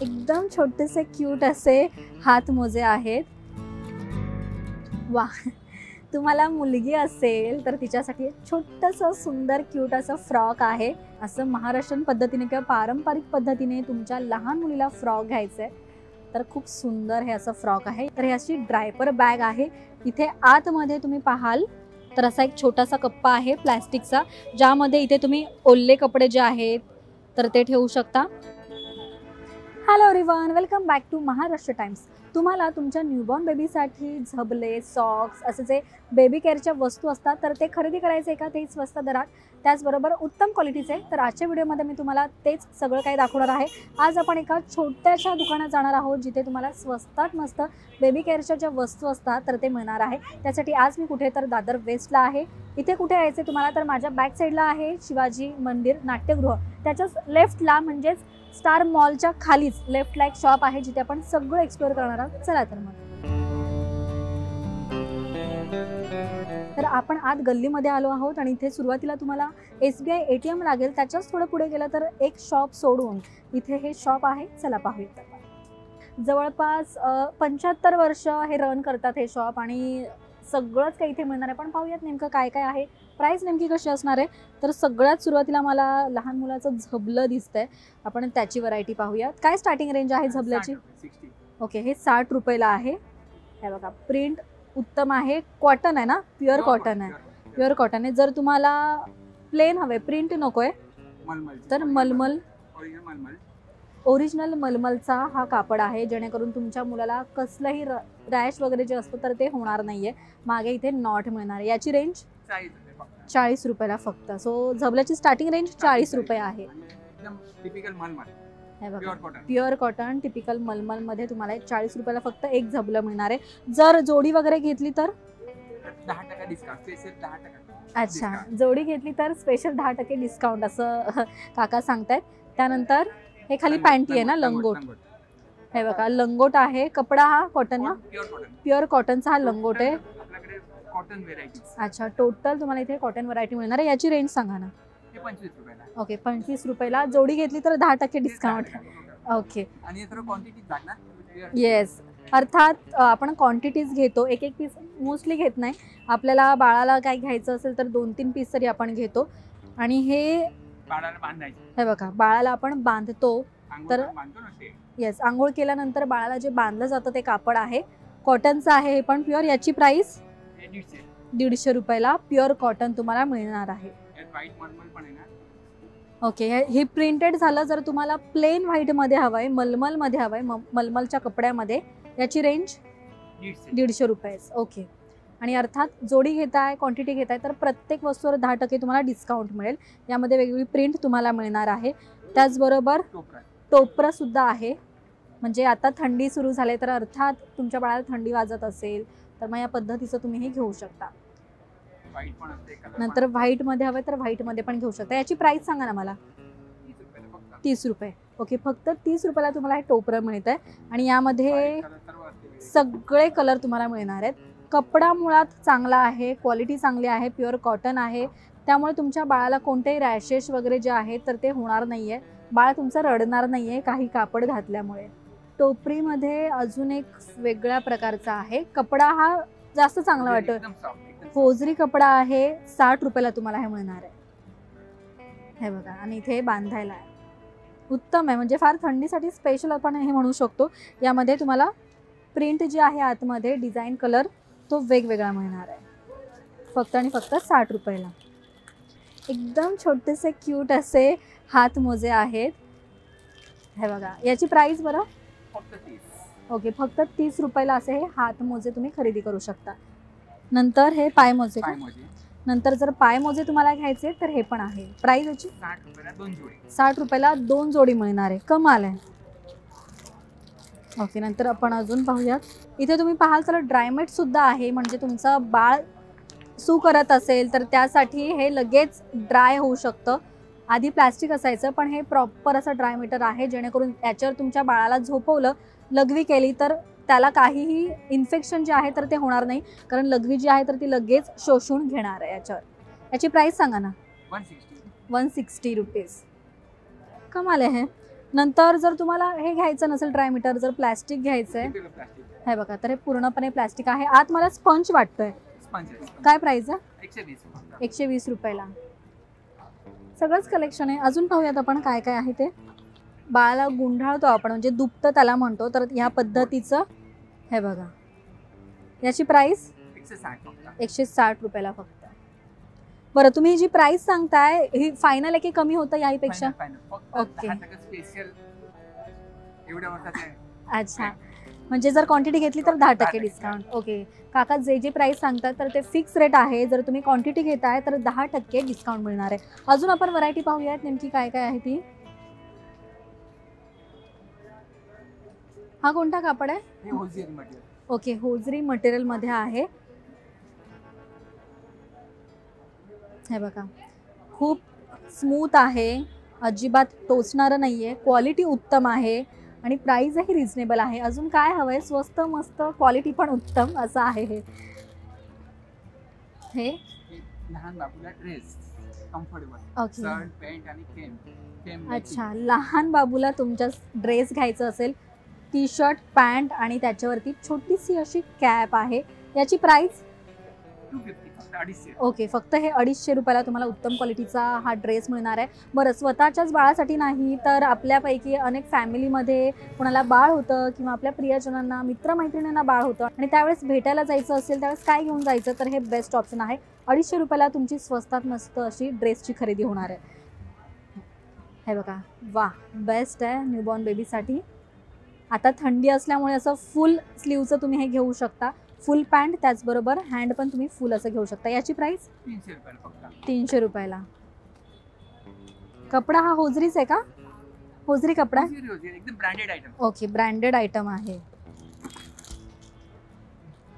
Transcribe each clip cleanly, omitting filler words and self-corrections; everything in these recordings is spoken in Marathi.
एकदम छोटेसे क्यूट असे हात मोजे आहेत। वा, तुम्हाला मुलगी असेल तर तिच्यासाठी छोटंसं सुंदर क्यूट असं फ्रॉक आहे। असं महाराष्ट्रीयन पद्धतीने किंवा पारंपरिक पद्धतीने तुमच्या लहान मुलीला फ्रॉक घ्यायचं आहे तर खूप सुंदर हे असं फ्रॉक आहे। तर ही अशी ड्रायपर बॅग आहे। इथे आतमध्ये तुम्ही पाहाल तर असा एक छोटासा कप्पा आहे प्लास्टिकचा, ज्यामध्ये इथे तुम्ही ओले कपडे जे आहेत तर ते ठेवू शकता। Hello everyone, welcome back to Maharashtra Times. तुम्हाला तुमच्या न्यूबॉर्न बेबीसाठी झबले, सॉक्स असे जे बेबी केअरच्या वस्तू असतात तर ते खरेदी करायचे का, तेही स्वस्त दरात, त्याचबरोबर उत्तम क्वालिटीचे। तर आजच्या व्हिडिओमध्ये मी तुम्हाला तेच सगळं काही दाखवणार आहे। आज आपण एका छोट्याशा दुकानात जाणार आहोत जिथे तुम्हाला स्वस्तात मस्त बेबी केअरच्या ज्या वस्तू असतात तर ते मिळणार आहे। त्यासाठी आज मी कुठे तर दादर वेस्टला आहे। इथे कुठे यायचे तुम्हाला तर माझ्या बॅक साईडला आहे शिवाजी मंदिर नाट्यगृह, त्याच्याच लेफ्टला म्हणजेच स्टार मॉलच्या खालीच लेफ्टला एक शॉप आहे जिथे आपण सगळं एक्सप्लोअर करणार आहोत। चला तर मग। तर आपण आत गल्लीमध्ये आलो आहोत आणि इथे सुरुवातीला तुम्हाला SBI ATM लागेल। त्याच्याच थोडं पुढे गेलं तर एक शॉप सोडून इथे हे शॉप आहे। चला पाहूया। जवळपास 75 वर्ष हे रन करतात हे शॉप आणि सगळंच काही इथे मिळणार आहे। पण पाहूयात नेमकं काय काय आहे, प्राइस नेमकी कशी असणार आहे। तर सगळ्यात सुरुवातीला मला लहान मुलाचं झबलं दिसतंय, आपण त्याची व्हरायटी पाहूयात। काय स्टार्टिंग रेंज आहे झबल्याची? ओके, हे 60 रुपयाला आहे। हे बघा, प्रिंट उत्तम आहे, कॉटन आहे ना, प्युअर कॉटन आहे, प्युअर कॉटन आहे। जर तुम्हाला प्लेन हवे, प्रिंट नकोय तर मलमल, ओरिजिनल मलमलचा हा कापड आहे, जेणेकरून तुमच्या मुलाला कसलंही रॅश वगैरे जे असतं तर ते होणार नाहीये। मागे इथे नॉट मिळणार आहे। याची रेंज 40 रुपयाला फक्त। सो झबल्याची स्टार्टिंग रेंज 40 रुपये आहे। प्युअर कॉटन टिपिकल मलमल मध्ये तुम्हाला 40 रुपयाला फक्त एक झबलं मिळणार आहे। जर जोडी वगैरे घेतली तर 10% डिस्काउंट। अच्छा, जोडी घेतली तर स्पेशल 10% डिस्काउंट असं काका सांगतायत। त्यानंतर हे खाली पॅन्टी आहे ना, लंगोट, हे बघा लंगोट आहे। कपडा हा कॉटन ना, प्युअर कॉटनचा हा लंगोट आहे। अच्छा, टोटल तुम्हाला इथे कॉटन व्हरायटी मिळणार आहे। याची रेंज सांगा ना? 25 रुपयाला। ओके, 25 रुपयाला। जोडी घेतली तर 10% डिस्काउंट। ओके, आणि थोडं क्वांटिटी लागणार। येस, अर्थात आपण क्वांटिटीज घेतो, एक एक पीस मोस्टली घेत नाही। आपल्याला बाळाला काय घ्यायचं असेल तर 2-3 पीस तरी आपण घेतो। आणि हे बाळाला बांधायचं, हे बघा, बाळाला आपण बांधतो तर येस, आंघोळ केल्यानंतर बाळाला जे बांधलं जातं ते कापड आहे, कॉटनचं आहे, हे पण प्युअर। याची प्राइस 150 रुपयाला प्युअर कॉटन तुम्हाला मिळणार आहे। ओके, हे प्रिंटेड झालं। जर तुम्हाला प्लेन व्हाईट मध्ये हवंय, मलमल मध्ये हवंय, मलमलच्या कपड्यामध्ये, याची रेंज 150 रुपये। ओके, आणि अर्थात जोडी घेताय, क्वांटिटी घेताय तर प्रत्येक वस्तूवर 10% तुम्हाला डिस्काउंट मिळेल। यामध्ये वेगवेगळी प्रिंट तुम्हाला मिळणार आहे। त्याचबरोबर टोपरं सुद्धा आहे, म्हणजे आता थंडी सुरू झाली तर अर्थात तुमच्या बाळाला थंडी वाजत असेल तर मग या पद्धतीचं तुम्ही हे घेऊ शकता। नंतर व्हाईट मध्ये हवं तर व्हाईट मध्ये पण घेऊ शकता। याची प्राइस सांगा ना मला? 30 रुपये। ओके, फक्त 30 रुपयाला तुम्हाला हे टोपरं मिळत आहे आणि यामध्ये सगळे कलर तुम्हाला मिळणार आहेत। कपडा मुळात चांगला आहे, क्वालिटी चांगली आहे, प्युअर कॉटन आहे, त्यामुळे तुमच्या बाळाला कोणतेही रॅशेस वगैरे जे आहेत तर ते होणार नाहीये। बाळ तुमचं रडणार नाहीये काही कापड घातल्यामुळे। टोपरीमध्ये अजून एक वेगळ्या प्रकारचा आहे, कपडा हा जास्त चांगला वाटतो, फोजरी कपडा आहे। 60 रुपयाला तुम्हाला हे मिळणार आहे। हे बघा, आणि इथे बांधायला आहे, उत्तम आहे, म्हणजे फार थंडीसाठी स्पेशल आपण हे म्हणू शकतो। यामध्ये तुम्हाला प्रिंट जी आहे आतमध्ये डिझाईन कलर तो वेगवेगळा मिळणार आहे, फक्त आणि फक्त 60 रुपयाला। एकदम छोटेसे क्यूट असे हात मोजे आहेत, हे बघा। याची प्राइस बरं? ओके, फक्त 30 रुपयाला असे हे हात मोजे तुम्ही खरेदी करू शकता। नंतर हे पाय मोजे, नंतर जर पाय मोजे तुम्हाला घ्यायचे तर हे पण आहे। प्राइस याची 60 रुपयाला 2 जोडी मिळणार आहे, कमाल आहे। ओके, नंतर आपण अजून पाहूयात। इथे तुम्ही पाहाल तर ड्रायमेट सुद्धा आहे, म्हणजे तुमचं बाळ सू करत असेल तर त्यासाठी हे लगेच ड्राय होऊ शकतं। आधी प्लास्टिक असायचं, पण हे प्रॉपर असं ड्रायमीटर आहे, जेणेकरून याच्यावर तुमच्या बाळाला झोपवलं, लघवी केली तर त्याला काहीही इन्फेक्शन जे आहे तर ते होणार नाही, कारण लघवी जी आहे तर ती लगेच शोषून घेणार आहे याच्यावर. याची प्राईस सांगा ना. 160. 160 रुपीज. कमाल आहे. नंतर जर तुम्हाला हे घ्यायचं नसेल ड्रायमीटर, जर प्लॅस्टिक घ्यायचं आहे, प्लास्टिक हे बघा, तर हे पूर्णपणे प्लॅस्टिक आहे. आत मला स्पंज वाटतोय. काय प्राइस आहे? 120. 120 रुपयाला. सगळंच कलेक्शन आहे. अजून पाहूयात आपण काय काय आहे ते. बाळाला गुंढाळतो आपण, म्हणजे दुपतं त्याला म्हणतो, तर ह्या पद्धतीचं हे बघा. याची प्राइस 160 रुपयाला फक्त. बरं, तुम्ही जी प्राइस सांगताय ही फायनल आहे की कमी होतं याहीपेक्षा? ओके. अच्छा, म्हणजे जर क्वांटिटी घेतली तर 10% डिस्काउंट. ओके काका, जे जे प्राइस सांगतात तर ते फिक्स रेट आहे. जर तुम्ही क्वांटिटी घेताय तर 10% डिस्काउंट मिळणार आहे. अजून आपण व्हरायटी पाहूयात नेमकी काय काय आहे ती. हा कोणता कापड आहे? ओके, होजरी मटेरियल मध्ये आहे. हे बघा, खूप स्मूथ आहे, अजिबात टोचणारं नाहीये, क्वालिटी उत्तम आहे आणि प्राइसही रिझनेबल आहे. अजून काय हवंय? स्वस्त मस्त, क्वालिटी पण उत्तम असं आहे हे. हे लहान बाबूला dress comfortable, okay. Shirt pant आणि केम. अच्छा, लहान बाबूला तुमच्या ड्रेस घ्यायचं असेल, टी शर्ट पॅन्ट आणि त्याच्यावरती छोटीशी अशी कॅप आहे. याची प्राइस 250. ओके, फक्त हे 250 रुपयाला तुम्हाला उत्तम क्वालिटीचा हा ड्रेस मिळणार आहे. बरं, स्वतःच्याच बाळासाठी नाही तर आपल्यापैकी अनेक फॅमिलीमध्ये कोणाला बाळ होतं किंवा आपल्या प्रियजनांना, मित्रमैत्रिणींना बाळ होतं आणि त्यावेळेस भेटायला जायचं असेल, त्यावेळेस काय घेऊन जायचं, तर हे बेस्ट ऑप्शन आहे. 250 रुपयाला तुमची स्वस्तात मस्त अशी ड्रेसची खरेदी होणार आहे. हे बघा, वा, बेस्ट आहे न्यूबॉर्न बेबीसाठी. आता थंडी असल्यामुळे असं फुल स्लीवचं तुम्ही हे घेऊ शकता, फुल पॅन्ट, त्याचबरोबर हँड पण तुम्ही फुल असं घेऊ शकता. याची प्राइस 300 रुपयाला फक्त. 300 रुपयाला. कपडा हा होजरीच आहे का? होजरी कपडा? एकदम branded item. Okay, branded item आहे.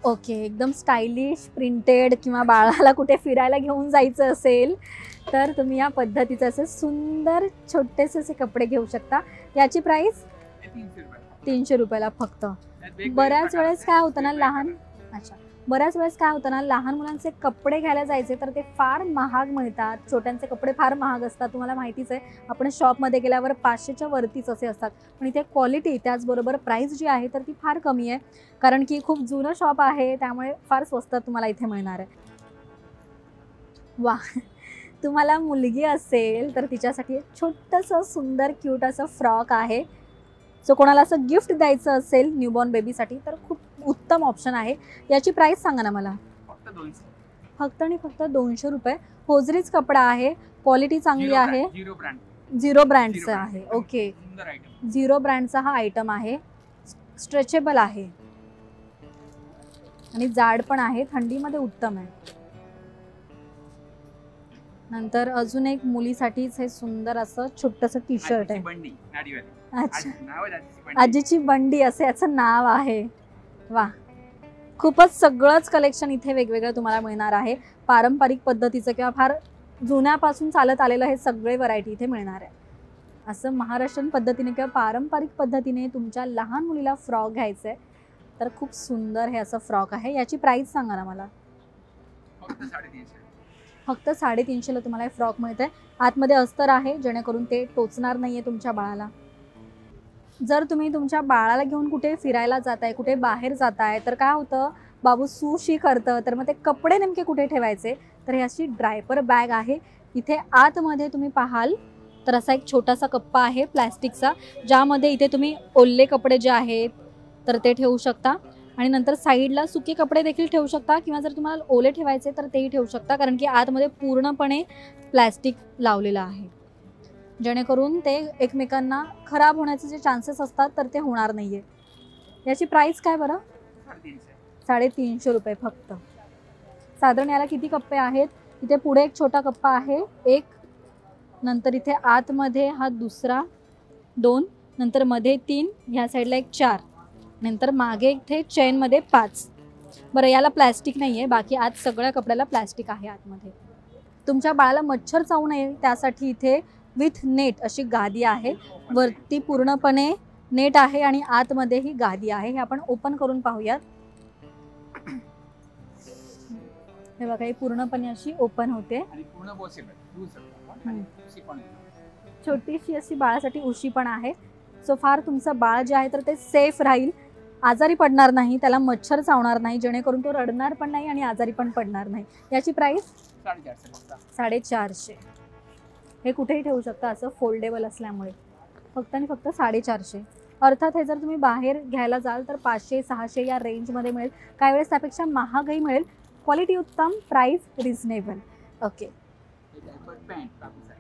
ओके, एकदम स्टायलिश, प्रिंटेड किंवा बाळाला कुठे फिरायला घेऊन जायचं असेल तर तुम्ही या पद्धतीचे असे सुंदर छोटेसे असे कपडे घेऊ शकता. याची प्राइस 300 रुपयाला फक्त. बऱ्याच वेळेस काय होतं ना, बऱ्याच वेळेस काय होतं ना, लहान मुलांचे कपडे घ्यायला जायचे तर ते फार महाग मिळतात. छोट्यांचे कपडे फार महाग असतात, तुम्हाला माहितीच आहे. आपण शॉपमध्ये गेल्यावर 500च्या वरतीच असे असतात, पण इथे क्वालिटी त्याचबरोबर प्राइस जी आहे तर ती फार कमी आहे, कारण की खूप जुनं शॉप आहे, त्यामुळे फार स्वस्तात तुम्हाला इथे मिळणार आहे. वा, तुम्हाला मुलगी असेल तर तिच्यासाठी एक छोटंसं सुंदर क्यूट असं फ्रॉक आहे. सो कोणाला असं गिफ्ट द्यायचं असेल न्यूबॉर्न बेबीसाठी तर खूप उत्तम ऑप्शन आहे. याची प्राइस सांगा ना मला. फक्त आणि फक्त 200 रुपये. होजरीच कपडा आहे, क्वालिटी चांगली आहे, झिरो ब्रँडचं आहे. ओके, झिरो ब्रँडचा हा आयटम आहे, स्ट्रेचेबल आहे आणि जाड पण आहे, थंडीमध्ये उत्तम आहे. नंतर अजून एक मुलीसाठीच हे सुंदर असं छोटंसं टी शर्ट आहे. अच्छा, आजीची बंडी असे याचं नाव आहे. वा, खूपच सगळंच कलेक्शन इथे वेगवेगळं तुम्हाला मिळणार आहे. पारंपरिक पद्धतीचं किंवा फार जुन्यापासून चालत आलेलं हे सगळे व्हरायटी इथे मिळणार आहे. असं महाराष्ट्रीयन पद्धतीने किंवा पारंपरिक पद्धतीने तुमच्या लहान मुलीला फ्रॉक घ्यायचं आहे तर खूप सुंदर हे असं फ्रॉक आहे. याची प्राइस सांगा ना मला. फक्त 350ला तुम्हाला हे फ्रॉक मिळत आहे. आतमध्ये अस्तर आहे, जेणेकरून ते टोचणार नाहीये तुमच्या बाळाला. जर तुम्ही तुमच्या बाळाला घेऊन कुठे फिरायला जाताय, कुठे बाहेर जाताय, तर काय होतं, बाबू सुशी करतं, तर मग ते कपडे नेमके कुठे ठेवायचे, तर ही अशी ड्रायपर बॅग आहे. इथे आतमध्ये तुम्ही पाहाल तर असा एक छोटासा कप्पा आहे प्लॅस्टिकचा, ज्यामध्ये इथे तुम्ही ओल्ले कपडे जे आहेत तर ते ठेवू शकता आणि नंतर साईडला सुके कपडे देखील ठेवू शकता किंवा जर तुम्हाला ओले ठेवायचे तर तेही ठेवू शकता, कारण की आतमध्ये पूर्णपणे प्लॅस्टिक लावलेलं आहे, जेणेकरून ते एकमेकांना खराब होण्याचे जे चान्सेस असतात तर ते होणार नाहीये. याची प्राइस काय बरं? 350 रुपये फक्त. साधारण याला किती कप्पे आहेत? इथे पुढे एक छोटा कप्पा आहे, एक, नंतर इथे आतमध्ये हा दुसरा 2, नंतर मध्ये 3, ह्या साईडला एक 4, नंतर मागे इथे चेनमध्ये 5. बरं, याला प्लॅस्टिक नाही आहे, बाकी आत सगळ्या कपड्याला प्लॅस्टिक आहे आतमध्ये. तुमच्या बाळाला मच्छर चावू नये त्यासाठी इथे विथ नेट अशी गादी आहे. वरती पूर्णपणे नेट आहे आणि आतमध्ये ही गादी आहे. हे आपण ओपन करून पाहूयात. हे बघा, ही पूर्णपणे अशी ओपन होते. आणि पूर्ण वॉशेबल धुवू शकतो आपण. आणि उशी पण आहे. छोटीशी अशी बाळासाठी उशी पण आहे. सो फार तुमचं बाळ जे आहे तर ते सेफ राहील, आजारी पडणार नाही, त्याला मच्छर चावणार नाही, जेणेकरून तो रडणार पण नाही आणि आजारी पण पडणार नाही. याची प्राइस 450 फक्त. 450. हे कुठेही ठेवू शकता, असं फोल्डेबल असल्यामुळे. फक्त आणि फक्त 450. अर्थात हे जर तुम्ही बाहेर घ्यायला जाल तर 500-600 या रेंजमध्ये मिळेल. काही वेळेस त्यापेक्षा महागही मिळेल. क्वालिटी उत्तम, प्राइस रिझनेबल. ओके हे डायपर पॅन्ट बाबूसाठी.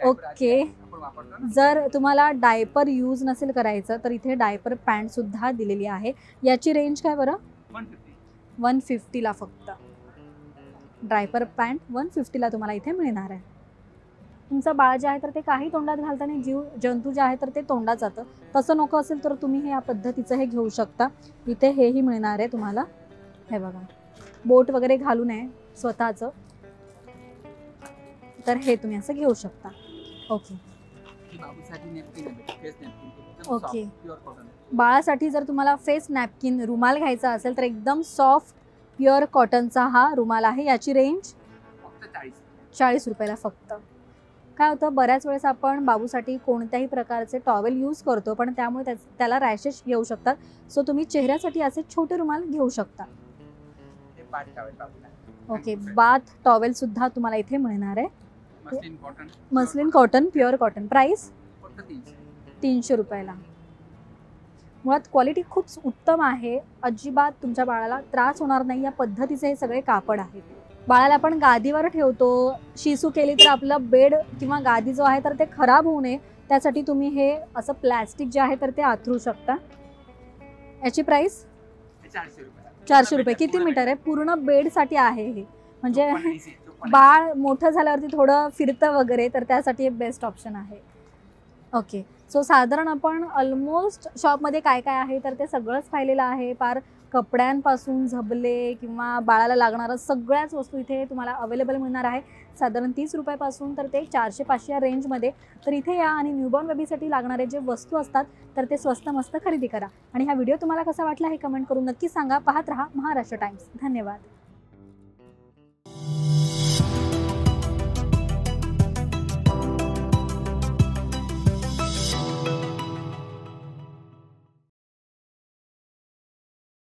ओके. आपण वापरतो ना. जर तुम्हाला डायपर यूज नसेल करायचं तर इथे डायपर पॅन्टसुद्धा दिलेली आहे. याची रेंज काय बरं? 150. 150ला फक्त. डायपर पॅन्ट 150ला तुम्हाला इथे मिळणार आहे. तुमचं बाळ जे आहे तर ते काही तोंडात घालताना जीव जंतू जे आहे तर ते तोंडात जातं. तसं नको असेल तर तुम्ही हे या पद्धतीचं हे घेऊ शकता. इथे हेही मिळणार आहे तुम्हाला. हे बघा, बोट वगैरे घालू नये स्वतःचं, तर हे तुम्ही असं घेऊ शकता. ओके. ही बाबूसाठी नॅपकिन आहे, face napkin. Okay. Pure cotton. बाळासाठी जर तुम्हाला फेस नॅपकिन रुमाल घ्यायचा असेल तर एकदम सॉफ्ट प्युअर कॉटनचा हा रुमाल आहे. याची रेंज फक्त 40. 40 रुपयाला फक्त. काय होतं, बऱ्याच वेळेस आपण बाबूसाठी कोणत्याही प्रकारचे टॉवेल यूज करतो, पण त्यामुळे त्याला रॅशेस येऊ शकतात. सो तुम्ही चेहऱ्यासाठी असे छोटे रुमाल घेऊ शकता. हे बाथ टॉवेल बाबूला. ओके. बाथ टॉवेल सुद्धा तुम्हाला इथे मिळणार आहे. Muslin cotton. Muslin cotton, pure cotton. Price फक्त 300. 300 रुपयाला. मुळात क्वालिटी खूप उत्तम आहे. अजिबात तुमच्या बाळाला त्रास होणार नाही या पद्धतीचे हे सगळे कापड आहेत. बाळाला आपण गादीवर ठेवतो, शिसू केली तर आपलं बेड किंवा गादी जो आहे तर ते खराब होऊ नये त्यासाठी तुम्ही हे असं प्लॅस्टिक जे आहे तर ते आथरू शकता. याची प्राइस 400 रुपये. 400 रुपये. किती मीटर आहे? पूर्ण बेडसाठी आहे हे. म्हणजे बाळ मोठं झाल्यावरती थोडं फिरतं वगैरे तर त्यासाठी हे बेस्ट ऑप्शन आहे. ओके. सो साधारण आपण ऑलमोस्ट शॉपमध्ये काय काय आहे तर ते सगळंच पाहिलेलं आहे. पार कपड्यांपासून झबले किंवा बाळाला लागणारं सगळ्याच वस्तू इथे तुम्हाला अवेलेबल मिळणार आहे. साधारण 30 रुपयापासून तर ते 400-500 या रेंजमध्ये. तर इथे या आणि न्यूबॉर्न बेबीसाठी लागणारे जे वस्तू असतात तर ते स्वस्त मस्त खरेदी करा. आणि हा व्हिडिओ तुम्हाला कसा वाटला हे कमेंट करून नक्की सांगा. पाहत रहा महाराष्ट्र टाइम्स. धन्यवाद.